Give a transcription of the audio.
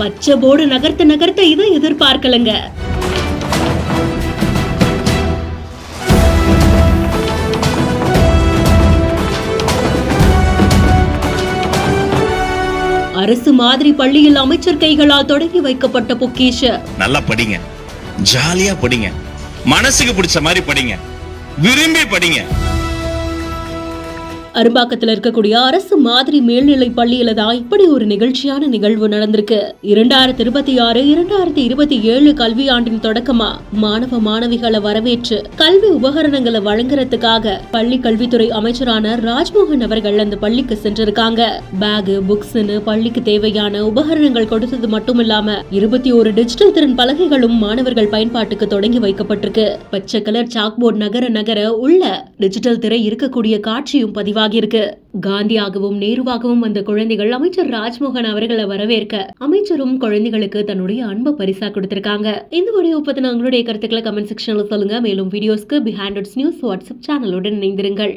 பச்சை போர்டு நகர்த்த இதை எதிர்பார்க்கலங்க. அரசு மாதிரி பள்ளியில் அமைச்சர் கைகளால் தொடங்கி வைக்கப்பட்ட பொக்கிஷ. நல்லா படிங்க, ஜாலியா படிங்க, மனசுக்கு பிடிச்ச மாதிரி படிங்க, விரும்பி படிங்க. அரும்பாக்கத்தில் இருக்கக்கூடிய அரசு மாதிரி மேல்நிலை பள்ளியில தான் இப்படி ஒரு நிகழ்ச்சியான நிகழ்வு நடந்திருக்கு. 2026 2027 கல்வியாண்டின் தொடக்கமா மாணவ மாணவிகளை வரவேற்று கல்வி உபகரணங்களை வழங்குறதுக்காக பள்ளி கல்வித்துறை அமைச்சரான ராஜ்மோகன் அவர்கள் அந்த பள்ளிக்கு சென்றிருக்காங்க. பேக், புக்ஸ்னு பள்ளிக்கு தேவையான உபகரணங்கள் கொடுத்தது மட்டும் இல்லாம 21 டிஜிட்டல் திறன் பலகைகளும் மாணவர்கள் பயன்பாட்டுக்கு தொடங்கி வைக்கப்பட்டிருக்கு. பச்சை கலர் சாக்போர்ட் நகர உள்ள டிஜிட்டல் திரை இருக்கக்கூடிய காட்சியும் பதிவாக இருக்கு. காந்தியாகவும் நேருவாகவும் வந்த குழந்தைகள் அமைச்சர் ராஜ்மோகன் அவர்களை வரவேற்க அமைச்சரும் குழந்தைகளுக்கு தன்னுடைய அன்பை பரிசா கொடுத்திருக்காங்க. இந்த வீடியோ பத்தின உங்களுடைய கருத்துக்களை கமெண்ட் செக்ஷன்ல சொல்லுங்க. மேலும் வீடியோஸ்க்கு பிஹைண்ட் இட்ஸ் நியூஸ் வாட்ஸ்அப் சேனலுடன் இணைந்திருங்கள்.